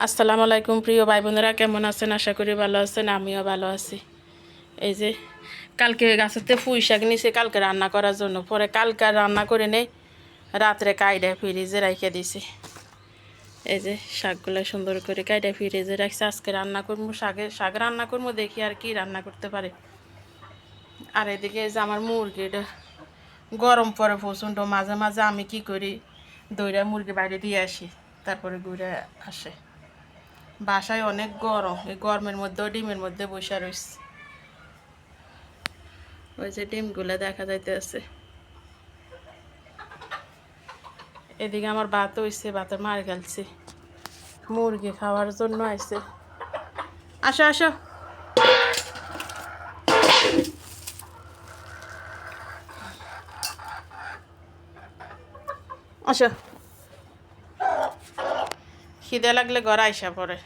আসসালামু আলাইকুম প্রিয় ভাই বোনেরা, কেমন আছেন? আশা করি ভালো আছেন, আমিও ভালো আছি। এই যে কালকে গাছেতে পুঁই শাক নিছে কালকে রান্না করার জন্য, পরে কালকে রান্না করে নেই, রাত্রে কাইডা ফ্রিজে রেখে দিছি। এই যে শাকগুলো সুন্দর করে কাইডা ফ্রিজে রাখছি, আজকে রান্না করবো। শাক রান্না করবো, দেখি আর কি রান্না করতে পারে। আর এদিকে যে আমার মুরগিটা গরম পরে প্রচণ্ড, মাঝে মাঝে আমি কি করি, দইরা মুরগি বাইরে দিয়ে আসি, তারপরে ঘুরে আসে। বাসায় অনেক গরম, এই গরমের মধ্যেও ডিমের মধ্যে বসে রয়েছে। ওই যে ডিমগুলো দেখা যাইতেছে। এদিকে আমার ভাত হইছে, ভাতের মার গেলছি, মুরগি খাওয়ার জন্য আইছে। আসো আসো, আসো। খিদে লাগলে ঘরে আইসা পড়ে।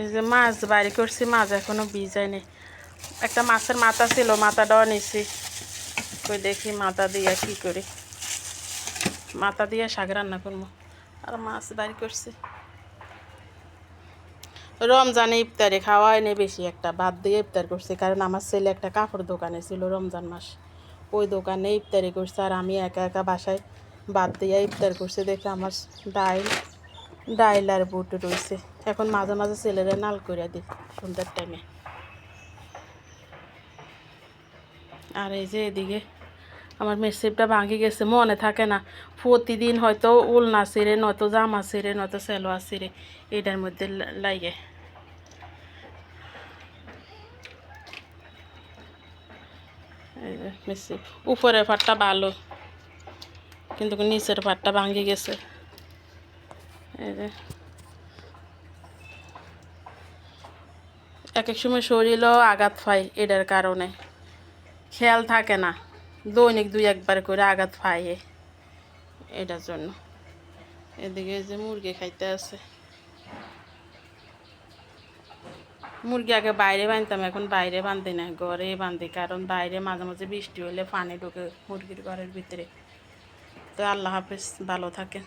এই যে মাছ বাড়ি করছি, মাছ এখনো ভিজায়নি। একটা মাছের মাথা ছিল, মাথাটাও নিছি। ওই দেখি মাথা দিয়ে কি করি, মাথা দিয়ে শাক রান্না করবো। আর মাছ বাড়ি করছি। রমজানে ইফতারে খাওয়া হয়নি বেশি একটা, বাদ দিয়ে ইফতার করছি, কারণ আমার ছেলে একটা কাপড় দোকানে ছিল রমজান মাস, ওই দোকানে ইফতারি করছে। আর আমি একা একা বাসায় বাদ দিয়ে ইফতার করছি দেখে আমার ডাইল আর বুট রয়েছে। এখন মাঝে মাঝে ছেলেরা নাল করে দিই সন্ধ্যার টাইমে। আর এই যে এদিকে আমার মেসিপটা ভাঙি গেছে, মনে থাকে না। প্রতিদিন হয়তো উলনা ছিঁড়ে, নয়তো জামা ছিঁড়ে, নয়তো সেলোয়া ছিঁড়ে, এটার মধ্যে লাগে। মেসিপ উপরের পাটটা ভালো, কিন্তু নিচের পাটটা ভাঙি গেছে। এই যে এক এক সময় শরীরও আঘাত পায়, এটার কারণে খেয়াল থাকে না, দৈনিক দুই একবার করে আঘাত পায় এটার জন্য। এদিকে যে মুরগি খাইতে আছে, মুরগি আগে বাইরে বাঁধতাম, এখন বাইরে বাঁধি না, ঘরে বাঁধি, কারণ বাইরে মাঝে মাঝে বৃষ্টি হলে পানি ঢুকে মুরগির ঘরের ভিতরে। তো আল্লাহ হাফেজ, ভালো থাকেন।